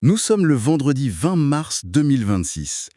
Nous sommes le vendredi 20 mars 2026.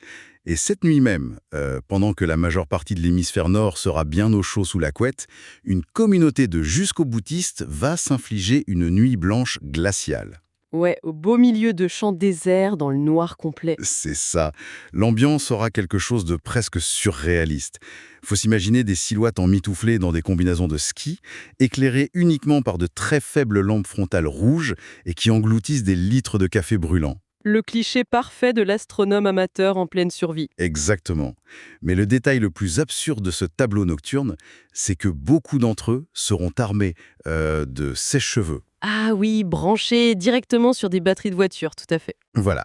Et cette nuit même, pendant que la majeure partie de l'hémisphère nord sera bien au chaud sous la couette, une communauté de jusqu'au-boutistes va s'infliger une nuit blanche glaciale. Ouais, au beau milieu de champs déserts, dans le noir complet. C'est ça. L'ambiance aura quelque chose de presque surréaliste. Faut s'imaginer des silhouettes emmitouflées dans des combinaisons de ski, éclairées uniquement par de très faibles lampes frontales rouges et qui engloutissent des litres de café brûlant. Le cliché parfait de l'astronome amateur en pleine survie. Exactement. Mais le détail le plus absurde de ce tableau nocturne, c'est que beaucoup d'entre eux seront armés de sèche-cheveux. Ah oui, branché directement sur des batteries de voiture, tout à fait. Voilà.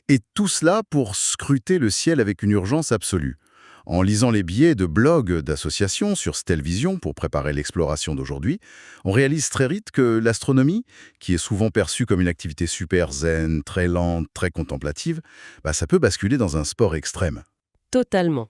Et tout cela pour scruter le ciel avec une urgence absolue. En lisant les billets de blogs d'associations sur Stelvision pour préparer l'exploration d'aujourd'hui, on réalise très vite que l'astronomie, qui est souvent perçue comme une activité super zen, très lente, très contemplative, ça peut basculer dans un sport extrême. Totalement.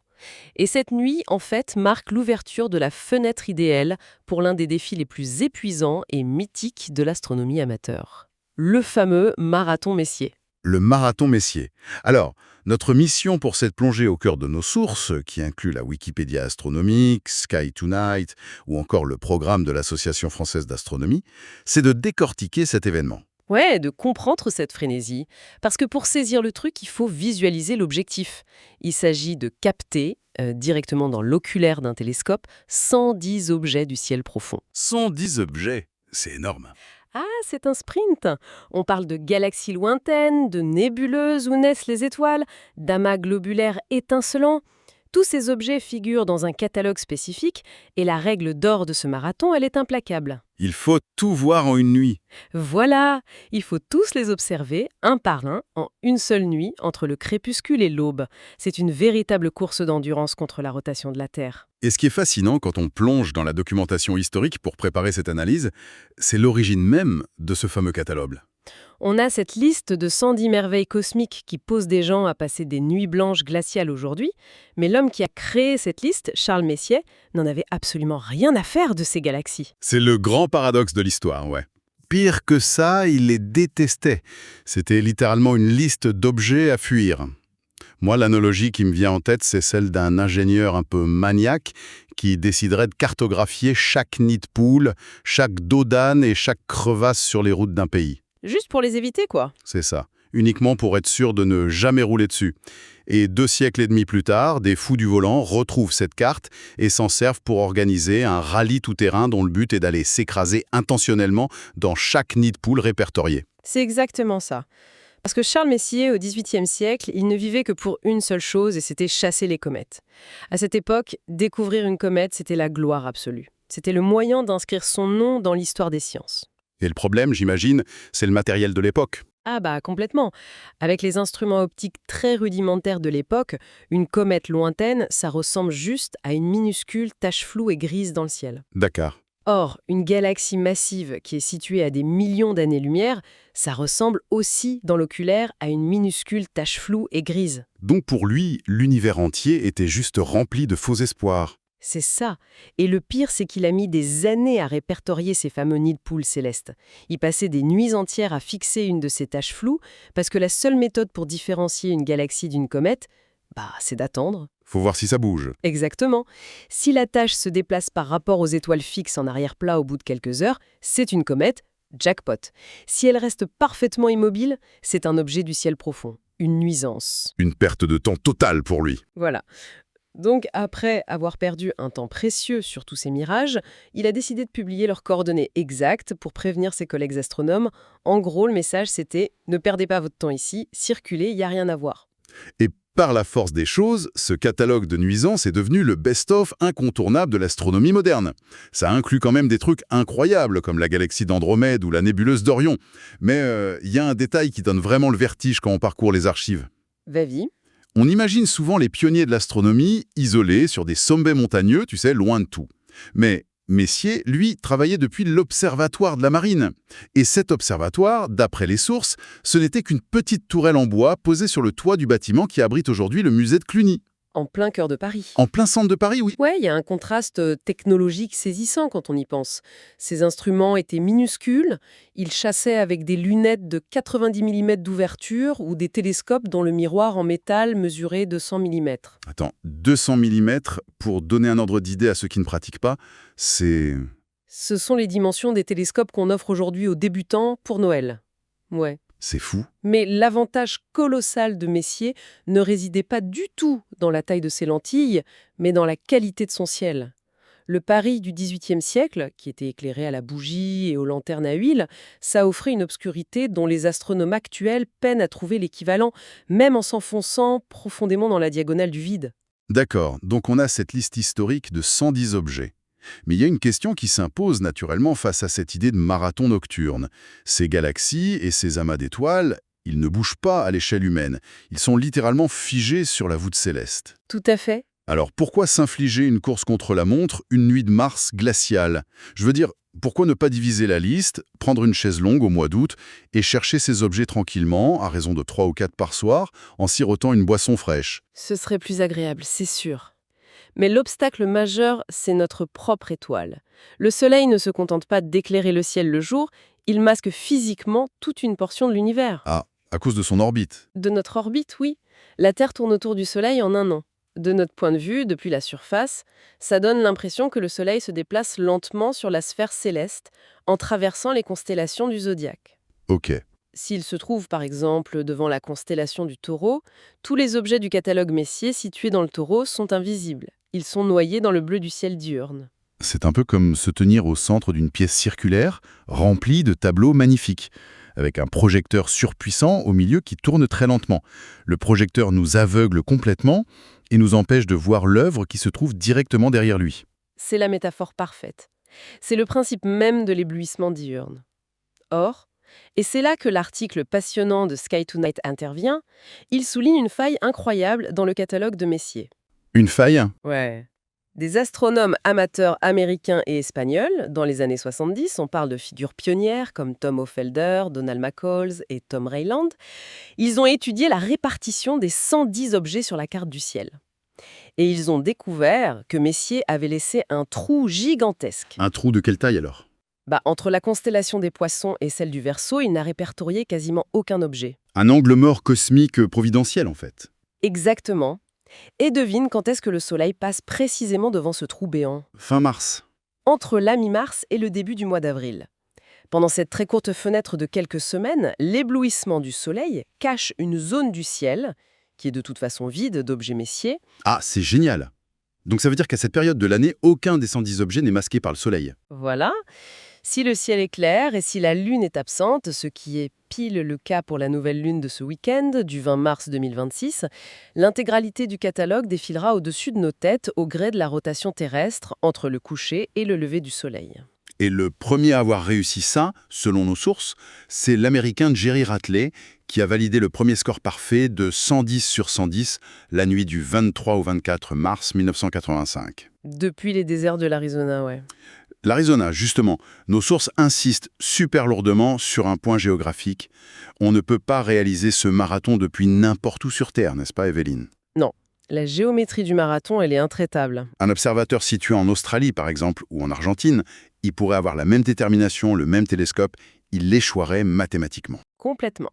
Et cette nuit, en fait, marque l'ouverture de la fenêtre idéale pour l'un des défis les plus épuisants et mythiques de l'astronomie amateur. Le fameux marathon Messier. Le marathon Messier. Alors, notre mission pour cette plongée au cœur de nos sources, qui inclut la Wikipédia astronomique, Sky Tonight ou encore le programme de l'Association française d'astronomie, c'est de décortiquer cet événement. Ouais, de comprendre cette frénésie. Parce que pour saisir le truc, il faut visualiser l'objectif. Il s'agit de capter, directement dans l'oculaire d'un télescope, 110 objets du ciel profond. 110 objets, c'est énorme. Ah, c'est un sprint. On parle de galaxies lointaines, de nébuleuses où naissent les étoiles, d'amas globulaires étincelants. Tous ces objets figurent dans un catalogue spécifique et la règle d'or de ce marathon, elle est implacable. Il faut tout voir en une nuit. Voilà, il faut tous les observer, un par un, en une seule nuit, entre le crépuscule et l'aube. C'est une véritable course d'endurance contre la rotation de la Terre. Et ce qui est fascinant quand on plonge dans la documentation historique pour préparer cette analyse, c'est l'origine même de ce fameux catalogue. On a cette liste de 110 merveilles cosmiques qui posent des gens à passer des nuits blanches glaciales aujourd'hui, mais l'homme qui a créé cette liste, Charles Messier, n'en avait absolument rien à faire de ces galaxies. C'est le grand paradoxe de l'histoire, ouais. Pire que ça, il les détestait. C'était littéralement une liste d'objets à fuir. Moi, l'analogie qui me vient en tête, c'est celle d'un ingénieur un peu maniaque qui déciderait de cartographier chaque nid de poule, chaque dos d'âne et chaque crevasse sur les routes d'un pays. Juste pour les éviter, quoi. C'est ça. Uniquement pour être sûr de ne jamais rouler dessus. Et 2 siècles et demi plus tard, des fous du volant retrouvent cette carte et s'en servent pour organiser un rallye tout-terrain dont le but est d'aller s'écraser intentionnellement dans chaque nid de poule répertorié. C'est exactement ça. Parce que Charles Messier, au XVIIIe siècle, il ne vivait que pour une seule chose, et c'était chasser les comètes. À cette époque, découvrir une comète, c'était la gloire absolue. C'était le moyen d'inscrire son nom dans l'histoire des sciences. Et le problème, j'imagine, c'est le matériel de l'époque. Ah bah complètement. Avec les instruments optiques très rudimentaires de l'époque, une comète lointaine, ça ressemble juste à une minuscule tache floue et grise dans le ciel. D'accord. Or, une galaxie massive qui est située à des millions d'années-lumière, ça ressemble aussi dans l'oculaire à une minuscule tache floue et grise. Donc pour lui, l'univers entier était juste rempli de faux espoirs. C'est ça. Et le pire, c'est qu'il a mis des années à répertorier ces fameux nids de poules célestes. Il passait des nuits entières à fixer une de ces taches floues, parce que la seule méthode pour différencier une galaxie d'une comète, c'est d'attendre. Faut voir si ça bouge. Exactement. Si la tache se déplace par rapport aux étoiles fixes en arrière-plat au bout de quelques heures, c'est une comète, jackpot. Si elle reste parfaitement immobile, c'est un objet du ciel profond, une nuisance. Une perte de temps totale pour lui. Voilà. Donc, après avoir perdu un temps précieux sur tous ces mirages, il a décidé de publier leurs coordonnées exactes pour prévenir ses collègues astronomes. En gros, le message, c'était « Ne perdez pas votre temps ici, circulez, il n'y a rien à voir ». Et par la force des choses, ce catalogue de nuisances est devenu le best-of incontournable de l'astronomie moderne. Ça inclut quand même des trucs incroyables, comme la galaxie d'Andromède ou la nébuleuse d'Orion. Mais y a un détail qui donne vraiment le vertige quand on parcourt les archives. Va-y. On imagine souvent les pionniers de l'astronomie isolés sur des sommets montagneux, tu sais, loin de tout. Mais Messier, lui, travaillait depuis l'Observatoire de la Marine. Et cet observatoire, d'après les sources, ce n'était qu'une petite tourelle en bois posée sur le toit du bâtiment qui abrite aujourd'hui le musée de Cluny. en plein cœur de Paris. En plein centre de Paris, oui. Ouais, il y a un contraste technologique saisissant quand on y pense. Ces instruments étaient minuscules, ils chassaient avec des lunettes de 90 mm d'ouverture ou des télescopes dont le miroir en métal mesurait 200 mm. Attends, 200 mm, pour donner un ordre d'idée à ceux qui ne pratiquent pas, c'est... Ce sont les dimensions des télescopes qu'on offre aujourd'hui aux débutants pour Noël. Ouais. C'est fou. Mais l'avantage colossal de Messier ne résidait pas du tout dans la taille de ses lentilles, mais dans la qualité de son ciel. Le Paris du XVIIIe siècle, qui était éclairé à la bougie et aux lanternes à huile, ça offrait une obscurité dont les astronomes actuels peinent à trouver l'équivalent, même en s'enfonçant profondément dans la diagonale du vide. D'accord, donc on a cette liste historique de 110 objets. Mais il y a une question qui s'impose naturellement face à cette idée de marathon nocturne. Ces galaxies et ces amas d'étoiles, ils ne bougent pas à l'échelle humaine. Ils sont littéralement figés sur la voûte céleste. Tout à fait. Alors pourquoi s'infliger une course contre la montre, une nuit de Mars glaciale? Je veux dire, pourquoi ne pas diviser la liste, prendre une chaise longue au mois d'août et chercher ces objets tranquillement, à raison de 3 ou 4 par soir, en sirotant une boisson fraîche? Ce serait plus agréable, c'est sûr. Mais l'obstacle majeur, c'est notre propre étoile. Le Soleil ne se contente pas d'éclairer le ciel le jour, il masque physiquement toute une portion de l'univers. Ah, à cause de son orbite. De notre orbite, oui. La Terre tourne autour du Soleil en un an. De notre point de vue, depuis la surface, ça donne l'impression que le Soleil se déplace lentement sur la sphère céleste, en traversant les constellations du zodiaque. Ok. S'il se trouve par exemple devant la constellation du Taureau, tous les objets du catalogue Messier situés dans le Taureau sont invisibles. Ils sont noyés dans le bleu du ciel diurne. C'est un peu comme se tenir au centre d'une pièce circulaire, remplie de tableaux magnifiques, avec un projecteur surpuissant au milieu qui tourne très lentement. Le projecteur nous aveugle complètement et nous empêche de voir l'œuvre qui se trouve directement derrière lui. C'est la métaphore parfaite. C'est le principe même de l'éblouissement diurne. Or, et c'est là que l'article passionnant de Sky Tonight intervient, il souligne une faille incroyable dans le catalogue de Messier. Une faille? Ouais. Des astronomes amateurs américains et espagnols, dans les années 70, on parle de figures pionnières comme Tom Hofelder, Donald McCalls et Tom Rayland, ils ont étudié la répartition des 110 objets sur la carte du ciel. Et ils ont découvert que Messier avait laissé un trou gigantesque. Un trou de quelle taille alors? Entre la constellation des Poissons et celle du Verseau, il n'a répertorié quasiment aucun objet. Un angle mort cosmique providentiel en fait. Exactement. Et devine quand est-ce que le Soleil passe précisément devant ce trou béant. Fin mars. Entre la mi-mars et le début du mois d'avril. Pendant cette très courte fenêtre de quelques semaines, l'éblouissement du Soleil cache une zone du ciel, qui est de toute façon vide d'objets Messier. Ah, c'est génial! Donc ça veut dire qu'à cette période de l'année, aucun des 110 objets n'est masqué par le Soleil. Voilà. Si le ciel est clair et si la Lune est absente, ce qui est pile le cas pour la nouvelle Lune de ce week-end, du 20 mars 2026, l'intégralité du catalogue défilera au-dessus de nos têtes au gré de la rotation terrestre entre le coucher et le lever du Soleil. Et le premier à avoir réussi ça, selon nos sources, c'est l'Américain Jerry Ratley, qui a validé le premier score parfait de 110 sur 110 la nuit du 23 au 24 mars 1985. Depuis les déserts de l'Arizona, ouais. L'Arizona, justement, nos sources insistent super lourdement sur un point géographique. On ne peut pas réaliser ce marathon depuis n'importe où sur Terre, n'est-ce pas, Evelyne? Non, la géométrie du marathon, elle est intraitable. Un observateur situé en Australie, par exemple, ou en Argentine, il pourrait avoir la même détermination, le même télescope, il échouerait mathématiquement. Complètement.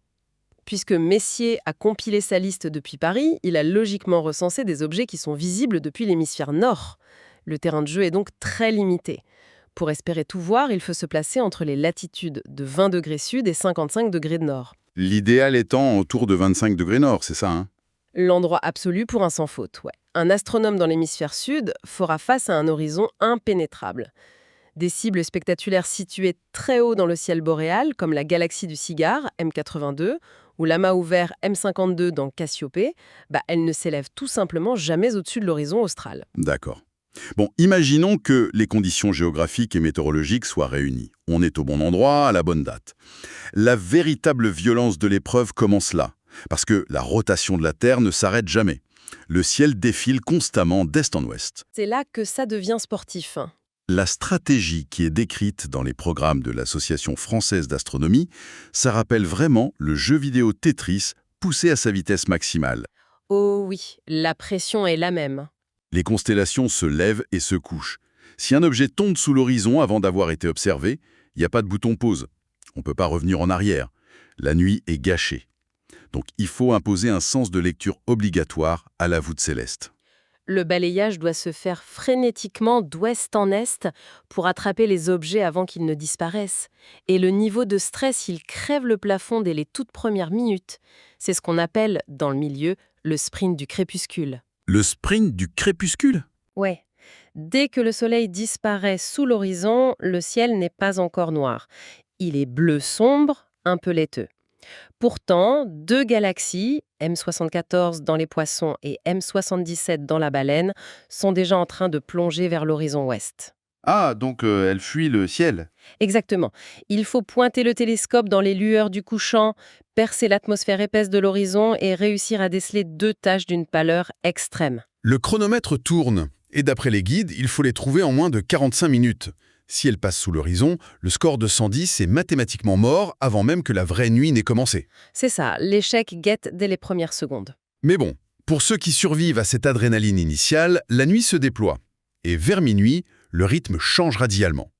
Puisque Messier a compilé sa liste depuis Paris, il a logiquement recensé des objets qui sont visibles depuis l'hémisphère nord. Le terrain de jeu est donc très limité. Pour espérer tout voir, il faut se placer entre les latitudes de 20 degrés sud et 55 degrés de nord. L'idéal étant autour de 25 degrés nord, c'est ça, hein? L'endroit absolu pour un sans faute, ouais. Un astronome dans l'hémisphère sud fera face à un horizon impénétrable. Des cibles spectaculaires situées très haut dans le ciel boréal, comme la galaxie du Cigare, M82, ou l'amas ouvert M52 dans Cassiopée, elles ne s'élèvent tout simplement jamais au-dessus de l'horizon austral. D'accord. Bon, imaginons que les conditions géographiques et météorologiques soient réunies. On est au bon endroit, à la bonne date. La véritable violence de l'épreuve commence là, parce que la rotation de la Terre ne s'arrête jamais. Le ciel défile constamment d'est en ouest. C'est là que ça devient sportif. La stratégie qui est décrite dans les programmes de l'Association française d'astronomie, ça rappelle vraiment le jeu vidéo Tetris poussé à sa vitesse maximale. Oh oui, la pression est la même. Les constellations se lèvent et se couchent. Si un objet tombe sous l'horizon avant d'avoir été observé, il n'y a pas de bouton pause. On ne peut pas revenir en arrière. La nuit est gâchée. Donc il faut imposer un sens de lecture obligatoire à la voûte céleste. Le balayage doit se faire frénétiquement d'ouest en est pour attraper les objets avant qu'ils ne disparaissent. Et le niveau de stress, il crève le plafond dès les toutes premières minutes. C'est ce qu'on appelle, dans le milieu, le sprint du crépuscule. Le sprint du crépuscule? Ouais. Dès que le soleil disparaît sous l'horizon, le ciel n'est pas encore noir. Il est bleu sombre, un peu laiteux. Pourtant, deux galaxies, M74 dans les poissons et M77 dans la baleine, sont déjà en train de plonger vers l'horizon ouest. Ah, donc elle fuit le ciel. Exactement. Il faut pointer le télescope dans les lueurs du couchant, percer l'atmosphère épaisse de l'horizon et réussir à déceler deux taches d'une pâleur extrême. Le chronomètre tourne, et d'après les guides, il faut les trouver en moins de 45 minutes. Si elles passent sous l'horizon, le score de 110 est mathématiquement mort avant même que la vraie nuit n'ait commencé. C'est ça, l'échec guette dès les premières secondes. Mais bon, pour ceux qui survivent à cette adrénaline initiale, la nuit se déploie. Et vers minuit, le rythme change radicalement.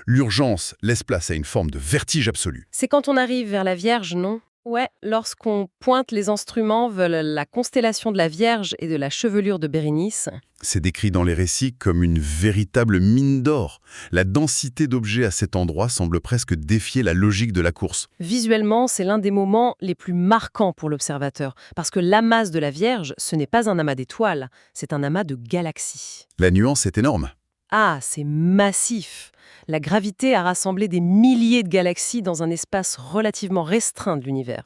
L'urgence laisse place à une forme de vertige absolu. C'est quand on arrive vers la Vierge, non? Ouais, lorsqu'on pointe les instruments vers la constellation de la Vierge et de la chevelure de Bérénice. C'est décrit dans les récits comme une véritable mine d'or. La densité d'objets à cet endroit semble presque défier la logique de la course. Visuellement, c'est l'un des moments les plus marquants pour l'observateur, parce que l'amas de la Vierge, ce n'est pas un amas d'étoiles, c'est un amas de galaxies. La nuance est énorme. Ah, c'est massif! La gravité a rassemblé des milliers de galaxies dans un espace relativement restreint de l'univers.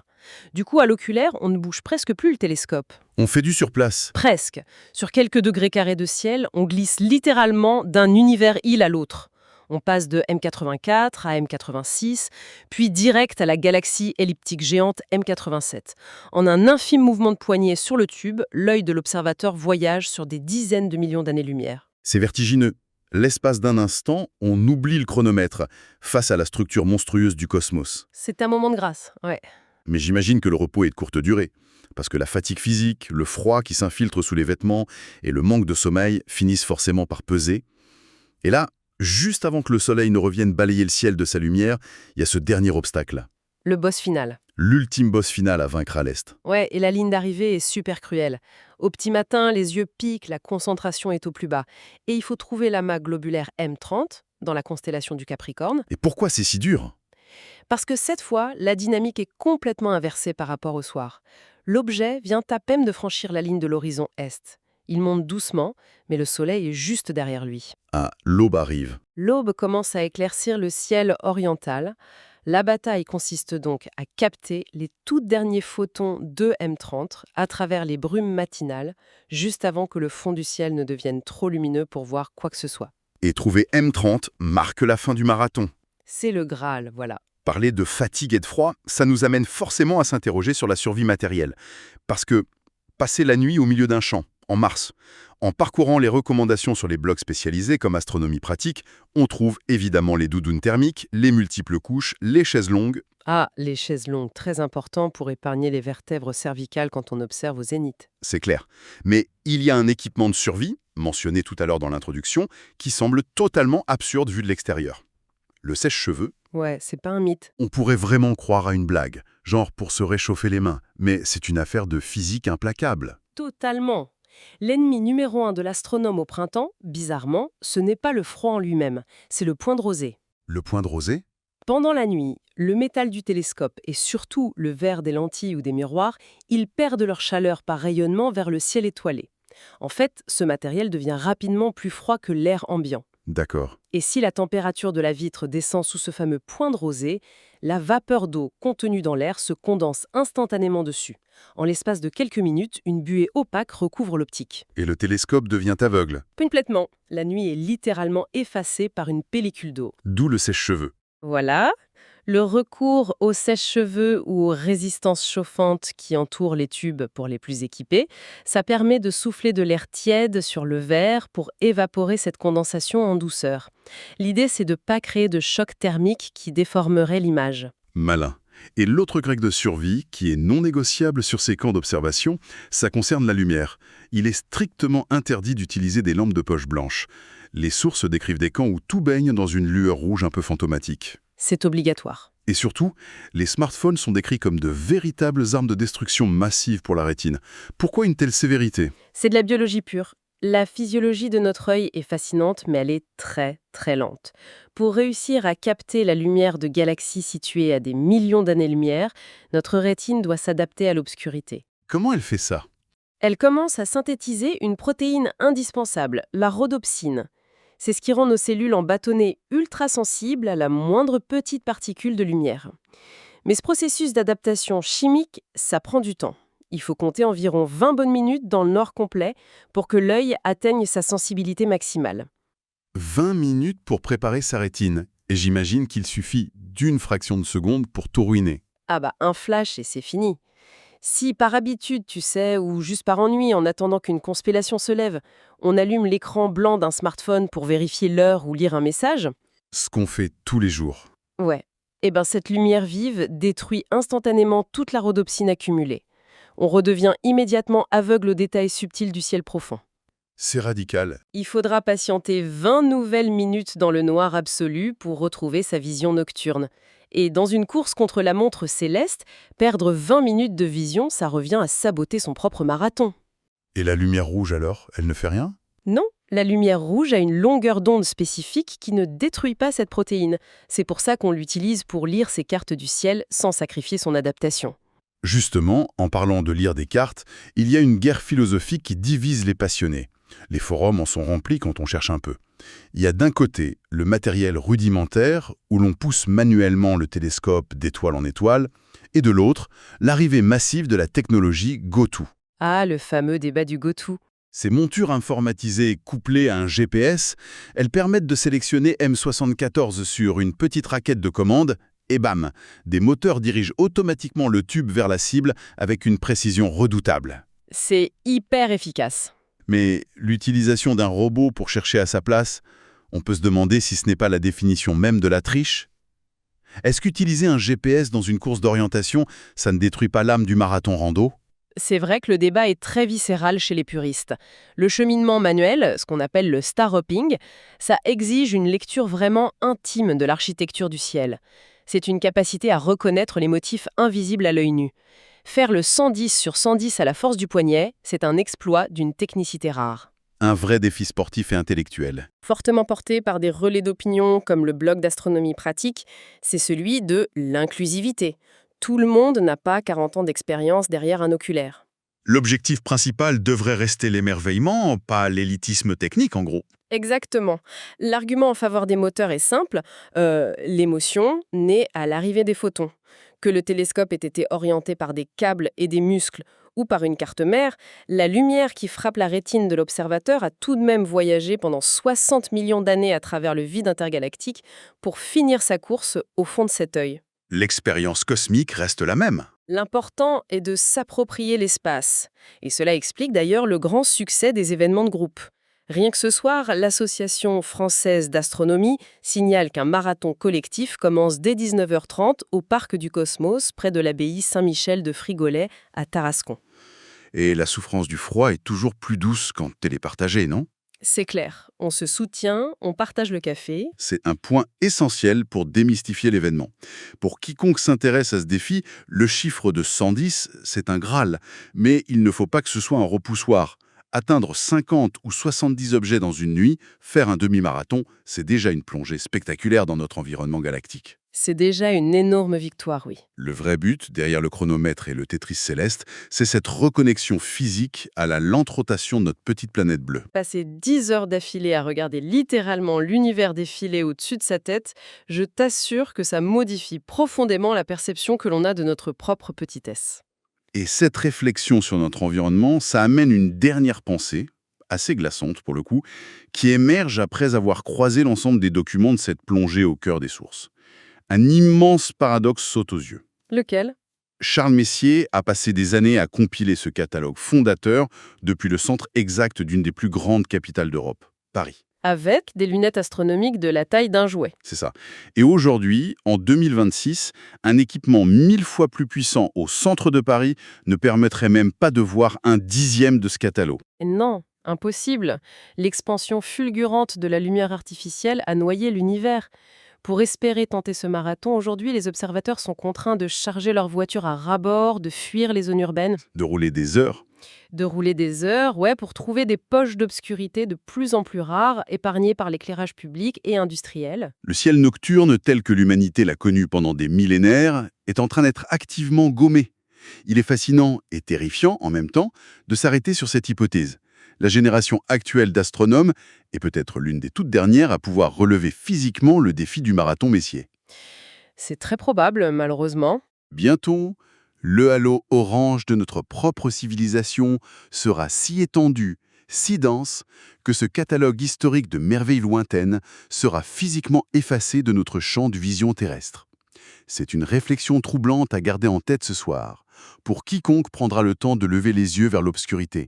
Du coup, à l'oculaire, on ne bouge presque plus le télescope. On fait du surplace. Presque. Sur quelques degrés carrés de ciel, on glisse littéralement d'un univers-île à l'autre. On passe de M84 à M86, puis direct à la galaxie elliptique géante M87. En un infime mouvement de poignet sur le tube, l'œil de l'observateur voyage sur des dizaines de millions d'années-lumière. C'est vertigineux. L'espace d'un instant, on oublie le chronomètre face à la structure monstrueuse du cosmos. C'est un moment de grâce, ouais. Mais j'imagine que le repos est de courte durée, parce que la fatigue physique, le froid qui s'infiltre sous les vêtements et le manque de sommeil finissent forcément par peser. Et là, juste avant que le soleil ne revienne balayer le ciel de sa lumière, il y a ce dernier obstacle. Le boss final. L'ultime boss final à vaincre à l'Est. Ouais, et la ligne d'arrivée est super cruelle. Au petit matin, les yeux piquent, la concentration est au plus bas. Et il faut trouver l'amas globulaire M30, dans la constellation du Capricorne, Et pourquoi c'est si dur? parce que cette fois, la dynamique est complètement inversée par rapport au soir. L'objet vient à peine de franchir la ligne de l'horizon est. Il monte doucement, mais le soleil est juste derrière lui. Ah, l'aube arrive. L'aube commence à éclaircir le ciel oriental. La bataille consiste donc à capter les tout derniers photons de M30 à travers les brumes matinales, juste avant que le fond du ciel ne devienne trop lumineux pour voir quoi que ce soit. Et trouver M30 marque la fin du marathon. C'est le Graal, voilà. Parler de fatigue et de froid, ça nous amène forcément à s'interroger sur la survie matérielle. Parce que passer la nuit au milieu d'un champ, en mars, en parcourant les recommandations sur les blogs spécialisés comme Astronomie pratique, on trouve évidemment les doudounes thermiques, les multiples couches, les chaises longues. Ah, les chaises longues, très important pour épargner les vertèbres cervicales quand on observe au zénith. C'est clair. Mais il y a un équipement de survie, mentionné tout à l'heure dans l'introduction, qui semble totalement absurde vu de l'extérieur. Le sèche-cheveux. Ouais, c'est pas un mythe. On pourrait vraiment croire à une blague, genre pour se réchauffer les mains, mais c'est une affaire de physique implacable. Totalement. L'ennemi numéro 1 de l'astronome au printemps, bizarrement, ce n'est pas le froid en lui-même, c'est le point de rosée. Le point de rosée? Pendant la nuit, le métal du télescope et surtout le verre des lentilles ou des miroirs, ils perdent leur chaleur par rayonnement vers le ciel étoilé. En fait, ce matériel devient rapidement plus froid que l'air ambiant. D'accord. Et si la température de la vitre descend sous ce fameux point de rosée, la vapeur d'eau contenue dans l'air se condense instantanément dessus. En l'espace de quelques minutes, une buée opaque recouvre l'optique. Et le télescope devient aveugle, Complètement. La nuit est littéralement effacée par une pellicule d'eau. d'où le sèche-cheveux. Voilà. Le recours aux sèche-cheveux ou aux résistances chauffantes qui entourent les tubes pour les plus équipés, ça permet de souffler de l'air tiède sur le verre pour évaporer cette condensation en douceur. L'idée, c'est de ne pas créer de choc thermique qui déformerait l'image. Malin. Et l'autre règle de survie, qui est non négociable sur ces camps d'observation, ça concerne la lumière. Il est strictement interdit d'utiliser des lampes de poche blanche. Les sources décrivent des camps où tout baigne dans une lueur rouge un peu fantomatique. C'est obligatoire. Et surtout, les smartphones sont décrits comme de véritables armes de destruction massive pour la rétine. Pourquoi une telle sévérité? C'est de la biologie pure. La physiologie de notre œil est fascinante, mais elle est très, très lente. Pour réussir à capter la lumière de galaxies situées à des millions d'années-lumière, notre rétine doit s'adapter à l'obscurité. Comment elle fait ça? Elle commence à synthétiser une protéine indispensable, la rhodopsine. C'est ce qui rend nos cellules en bâtonnets ultra sensibles à la moindre petite particule de lumière. Mais ce processus d'adaptation chimique, ça prend du temps. Il faut compter environ 20 bonnes minutes dans le noir complet pour que l'œil atteigne sa sensibilité maximale. 20 minutes pour préparer sa rétine. Et j'imagine qu'il suffit d'une fraction de seconde pour tout ruiner. Ah bah, un flash et c'est fini. Si par habitude, tu sais, ou juste par ennui en attendant qu'une constellation se lève, on allume l'écran blanc d'un smartphone pour vérifier l'heure ou lire un message, Ce qu'on fait tous les jours. ouais, eh ben cette lumière vive détruit instantanément toute la rhodopsine accumulée. On redevient immédiatement aveugle aux détails subtils du ciel profond. C'est radical. Il faudra patienter 20 nouvelles minutes dans le noir absolu pour retrouver sa vision nocturne. Et dans une course contre la montre céleste, perdre 20 minutes de vision, ça revient à saboter son propre marathon. Et la lumière rouge alors, elle ne fait rien? Non, la lumière rouge a une longueur d'onde spécifique qui ne détruit pas cette protéine. C'est pour ça qu'on l'utilise pour lire ces cartes du ciel sans sacrifier son adaptation. Justement, en parlant de lire des cartes, il y a une guerre philosophique qui divise les passionnés. Les forums en sont remplis quand on cherche un peu. Il y a d'un côté le matériel rudimentaire, où l'on pousse manuellement le télescope d'étoile en étoile, et de l'autre, l'arrivée massive de la technologie GoTo. Ah, le fameux débat du go-to. Ces montures informatisées couplées à un GPS, elles permettent de sélectionner M74 sur une petite raquette de commande, et bam, des moteurs dirigent automatiquement le tube vers la cible avec une précision redoutable. C'est hyper efficace. Mais l'utilisation d'un robot pour chercher à sa place, on peut se demander si ce n'est pas la définition même de la triche. Est-ce qu'utiliser un GPS dans une course d'orientation, ça ne détruit pas l'âme du marathon rando? C'est vrai que le débat est très viscéral chez les puristes. Le cheminement manuel, ce qu'on appelle le star hopping, ça exige une lecture vraiment intime de l'architecture du ciel. C'est une capacité à reconnaître les motifs invisibles à l'œil nu. Faire le 110 sur 110 à la force du poignet, c'est un exploit d'une technicité rare. Un vrai défi sportif et intellectuel. Fortement porté par des relais d'opinion comme le blog d'astronomie pratique, c'est celui de l'inclusivité. Tout le monde n'a pas 40 ans d'expérience derrière un oculaire. L'objectif principal devrait rester l'émerveillement, pas l'élitisme technique en gros. Exactement. L'argument en faveur des moteurs est simple. L'émotion naît à l'arrivée des photons. Que le télescope ait été orienté par des câbles et des muscles ou par une carte mère, la lumière qui frappe la rétine de l'observateur a tout de même voyagé pendant 60 millions d'années à travers le vide intergalactique pour finir sa course au fond de cet œil. L'expérience cosmique reste la même. L'important est de s'approprier l'espace. Et cela explique d'ailleurs le grand succès des événements de groupe. Rien que ce soir, l'Association française d'astronomie signale qu'un marathon collectif commence dès 19h30 au Parc du Cosmos, près de l'abbaye Saint-Michel de Frigolet, à Tarascon. Et la souffrance du froid est toujours plus douce quand elle est partagée, non? C'est clair, on se soutient, on partage le café. C'est un point essentiel pour démystifier l'événement. Pour quiconque s'intéresse à ce défi, le chiffre de 110, c'est un Graal. Mais il ne faut pas que ce soit un repoussoir. Atteindre 50 ou 70 objets dans une nuit, faire un demi-marathon, c'est déjà une plongée spectaculaire dans notre environnement galactique. C'est déjà une énorme victoire, oui. Le vrai but, derrière le chronomètre et le Tetris céleste, c'est cette reconnexion physique à la lente rotation de notre petite planète bleue. Passer 10 heures d'affilée à regarder littéralement l'univers défiler au-dessus de sa tête, je t'assure que ça modifie profondément la perception que l'on a de notre propre petitesse. Et cette réflexion sur notre environnement, ça amène une dernière pensée, assez glaçante pour le coup, qui émerge après avoir croisé l'ensemble des documents de cette plongée au cœur des sources. Un immense paradoxe saute aux yeux. Lequel ? Charles Messier a passé des années à compiler ce catalogue fondateur depuis le centre exact d'une des plus grandes capitales d'Europe, Paris. avec des lunettes astronomiques de la taille d'un jouet. C'est ça. Et aujourd'hui, en 2026, un équipement 1000 fois plus puissant au centre de Paris ne permettrait même pas de voir un dixième de ce catalogue. Et non, impossible. L'expansion fulgurante de la lumière artificielle a noyé l'univers. Pour espérer tenter ce marathon, aujourd'hui, les observateurs sont contraints de charger leur voiture à ras-bord, de fuir les zones urbaines, De rouler des heures. de rouler des heures, pour trouver des poches d'obscurité de plus en plus rares, épargnées par l'éclairage public et industriel. Le ciel nocturne, tel que l'humanité l'a connu pendant des millénaires, est en train d'être activement gommé. Il est fascinant et terrifiant en même temps de s'arrêter sur cette hypothèse. La génération actuelle d'astronomes est peut-être l'une des toutes dernières à pouvoir relever physiquement le défi du marathon Messier. C'est très probable, malheureusement. Bientôt, le halo orange de notre propre civilisation sera si étendu, si dense, que ce catalogue historique de merveilles lointaines sera physiquement effacé de notre champ de vision terrestre. C'est une réflexion troublante à garder en tête ce soir, pour quiconque prendra le temps de lever les yeux vers l'obscurité.